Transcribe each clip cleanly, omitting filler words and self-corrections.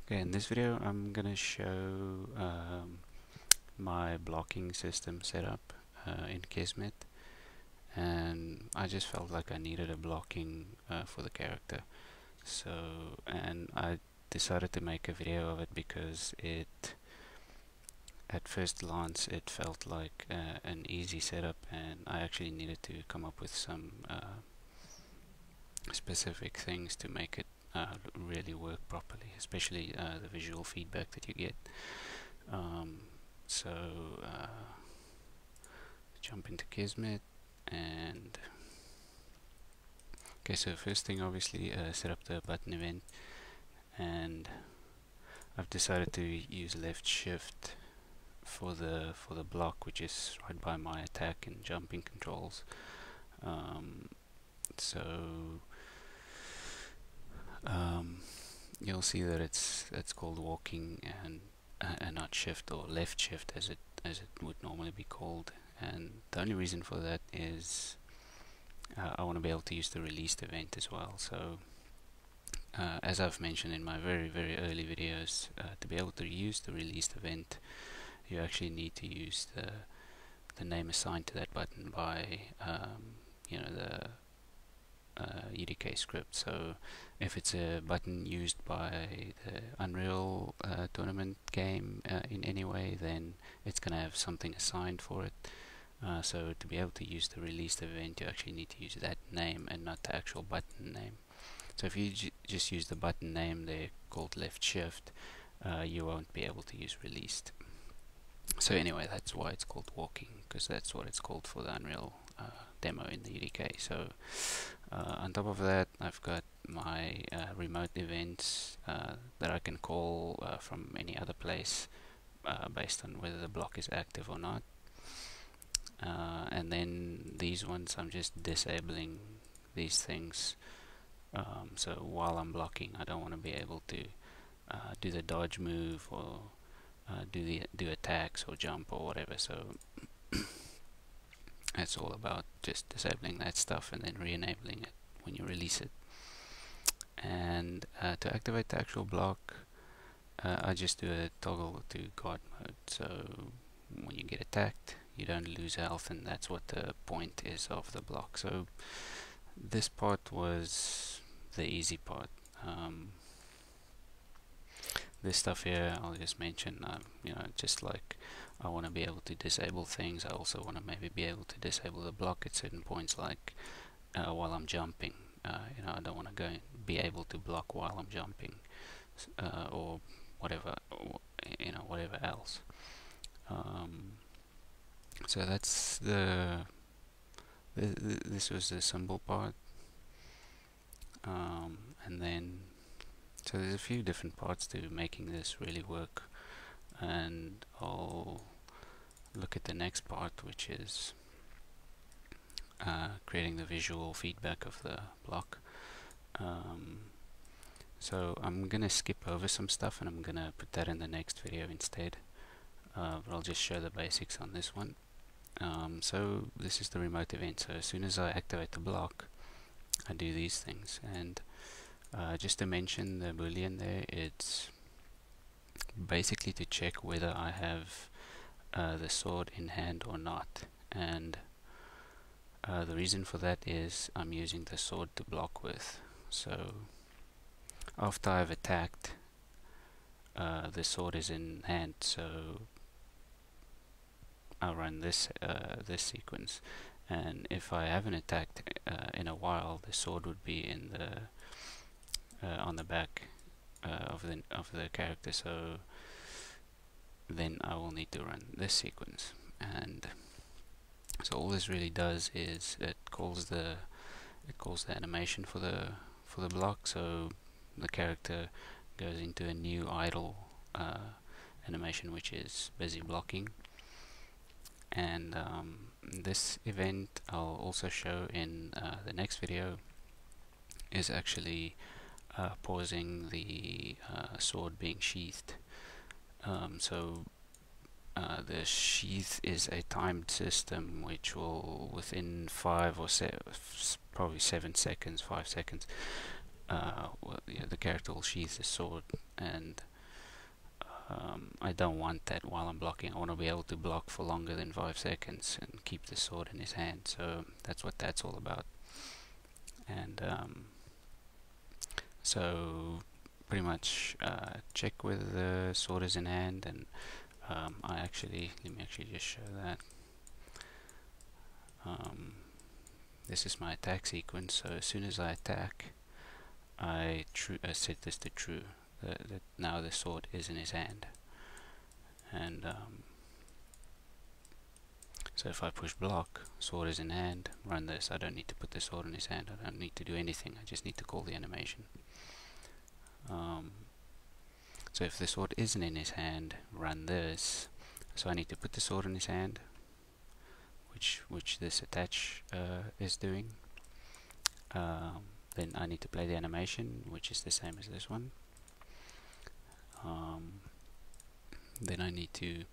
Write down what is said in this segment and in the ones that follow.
Okay, in this video I'm gonna show my blocking system setup in Kismet, and I just felt like I needed a blocking for the character. So, and I decided to make a video of it because at first glance, it felt like an easy setup, and I actually needed to come up with some specific things to make it really work properly, especially the visual feedback that you get. Um, so jump into Kismet, and okay, so first thing, obviously set up the button event, and I've decided to use left shift for the block, which is right by my attack and jumping controls. So you'll see that it's called walking and not shift, or left shift as it would normally be called. And the only reason for that is I want to be able to use the released event as well. So as I've mentioned in my very early videos, to be able to use the released event, you actually need to use the name assigned to that button by the UDK script. So if it's a button used by the Unreal tournament game in any way, then it's going to have something assigned for it. So to be able to use the released event, you actually need to use that name and not the actual button name. So if you just use the button name there called left shift, you won't be able to use released. So anyway, that's why it's called walking, because that's what it's called for the Unreal demo in the UDK. So on top of that, I've got my remote events that I can call from any other place based on whether the block is active or not. And then these ones, I'm just disabling these things. So while I'm blocking, I don't want to be able to do the dodge move or do attacks or jump or whatever. So it's all about just disabling that stuff and then re-enabling it when you release it. And to activate the actual block, I just do a toggle to guard mode. So when you get attacked, you don't lose health, and that's what the point is of the block. So this part was the easy part. This stuff here, I'll just mention, just like I want to be able to disable things, I also want to maybe be able to disable the block at certain points, like while I'm jumping. I don't want to be able to block while I'm jumping, or whatever, whatever else. So that's this was the symbol part, and then so there's a few different parts to making this really work, and I'll look at the next part, which is creating the visual feedback of the block. So I'm gonna skip over some stuff and I'm gonna put that in the next video instead, but I'll just show the basics on this one. So this is the remote event. So as soon as I activate the block, I do these things. And just to mention the boolean there, it's basically to check whether I have the sword in hand or not. And the reason for that is I'm using the sword to block with. So after I've attacked, the sword is in hand, so I'll run this sequence, and if I haven't attacked in a while, the sword would be in the on the back of the character. So then I will need to run this sequence, and so all this really does is it calls the animation for the block. So the character goes into a new idle animation, which is busy blocking. And this event I'll also show in the next video is actually pausing the sword being sheathed. So the sheath is a timed system which will, within 5 or probably 7 seconds, 5 seconds, the character will sheath the sword, and I don't want that while I'm blocking. I want to be able to block for longer than 5 seconds and keep the sword in his hand. So that's what that's all about. And so pretty much check whether the sword is in hand, and let me actually just show that. This is my attack sequence, so as soon as I attack, I set this to true, that now the sword is in his hand. And so if I push block, sword is in hand, run this, I don't need to put the sword in his hand, I don't need to do anything, I just need to call the animation. So if the sword isn't in his hand, run this, so I need to put the sword in his hand, which this attach is doing. Then I need to play the animation, which is the same as this one. Then I need to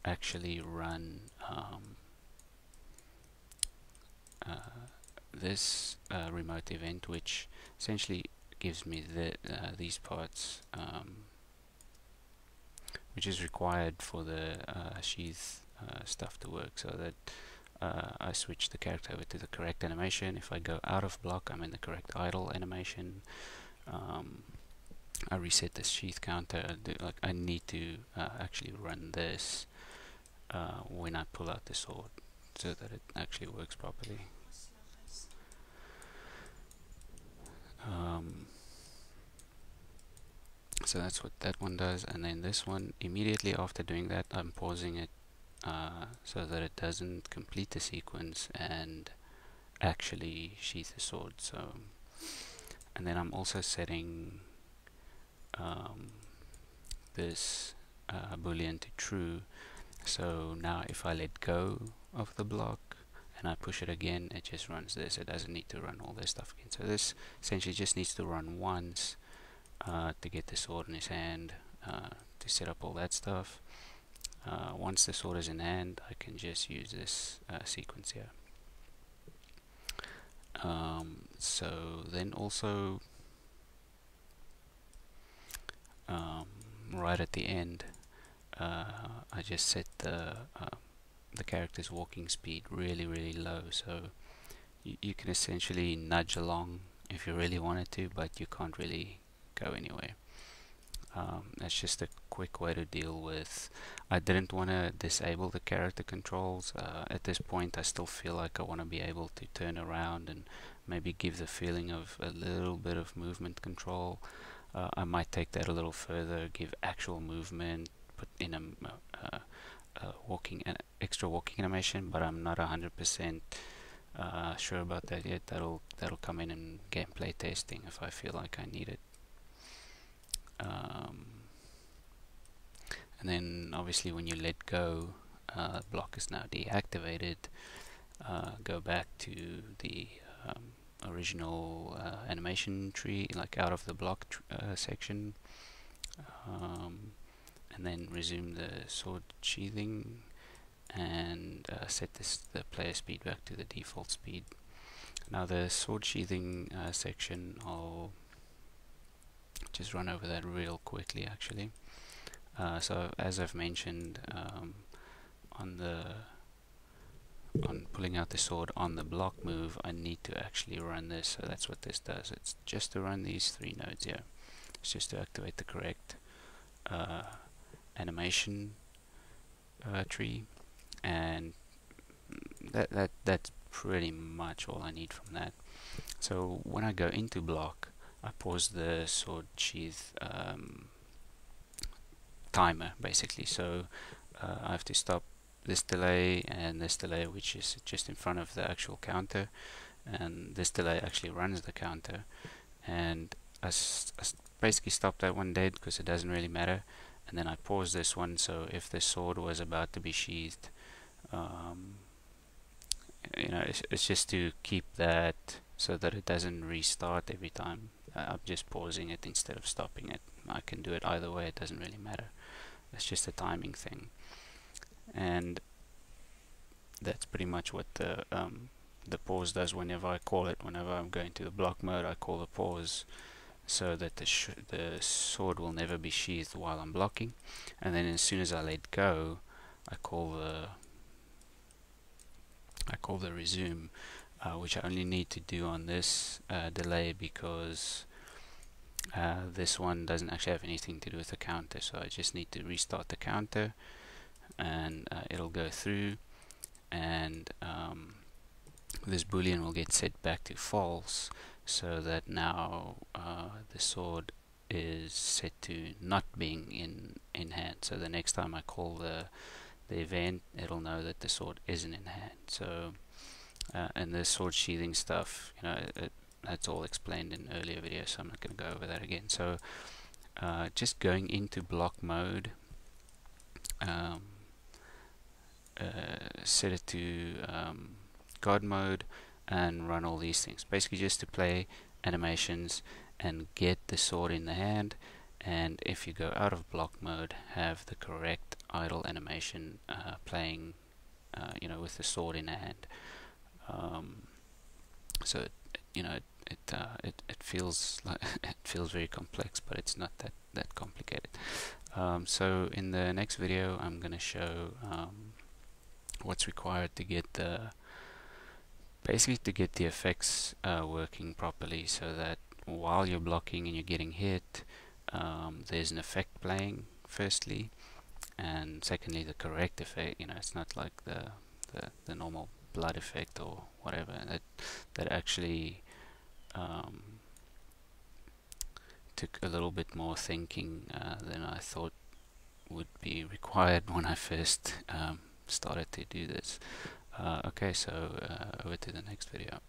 actually run this remote event, which essentially gives me these parts, which is required for the sheath stuff to work, so that I switch the character over to the correct animation. If I go out of block, I'm in the correct idle animation. I reset the sheath counter. I need to actually run this when I pull out the sword, so that it actually works properly. So that's what that one does, and then this one, immediately after doing that, I'm pausing it so that it doesn't complete the sequence and actually sheath the sword. So, and then I'm also setting this boolean to true. So now if I let go of the block and I push it again, it just runs this. It doesn't need to run all this stuff again. So this essentially just needs to run once to get the sword in his hand, to set up all that stuff. Once the sword is in hand, I can just use this sequence here. So then also right at the end, I just set the character's walking speed really low, so you can essentially nudge along if you really wanted to, but you can't really go anywhere. That's just a quick way to deal with. I didn't want to disable the character controls. At this point I still feel like I want to be able to turn around and maybe give the feeling of a little bit of movement control. I might take that a little further, give actual movement, put in a extra walking animation, but I'm not 100% sure about that yet. That'll come in gameplay testing if I feel like I need it. And then obviously when you let go, block is now deactivated. Go back to the original animation tree, like out of the block section, and then resume the sword sheathing and set the player speed back to the default speed. Now the sword sheathing section, I'll just run over that real quickly actually. So as I've mentioned, on pulling out the sword on the block move, I need to actually run this. So that's what this does. It's just to run these 3 nodes here. It's just to activate the correct animation tree, and that's pretty much all I need from that. So when I go into block, I pause the sword sheath timer basically. So I have to stop this delay and this delay, which is just in front of the actual counter, and this delay actually runs the counter, and I basically stop that one dead because it doesn't really matter, and then I pause this one, so if the sword was about to be sheathed, it's just to keep that so that it doesn't restart every time. I'm just pausing it instead of stopping it. I can do it either way, it doesn't really matter. It's just a timing thing. And that's pretty much what the pause does whenever I call it. Whenever I'm going to the block mode, I call the pause. so that the sword will never be sheathed while I'm blocking. And then as soon as I let go, I call the resume, which I only need to do on this delay because this one doesn't actually have anything to do with the counter. So I just need to restart the counter, and it'll go through, and this boolean will get set back to false, so that now the sword is set to not being in hand. So the next time I call the event, it'll know that the sword isn't in hand. So and the sword sheathing stuff, that's all explained in earlier videos, so I'm not going to go over that again. So just going into block mode, set it to God mode, and run all these things, basically just to play animations and get the sword in the hand. And if you go out of block mode, have the correct idle animation playing with the sword in the hand. So it feels like it feels very complex, but it's not that complicated. So in the next video, I'm going to show what's required to get the effects working properly, so that while you're blocking and you're getting hit, there's an effect playing firstly, and secondly the correct effect. It's not like the normal blood effect or whatever that actually took a little bit more thinking than I thought would be required when I first started to do this. Okay, so over to the next video.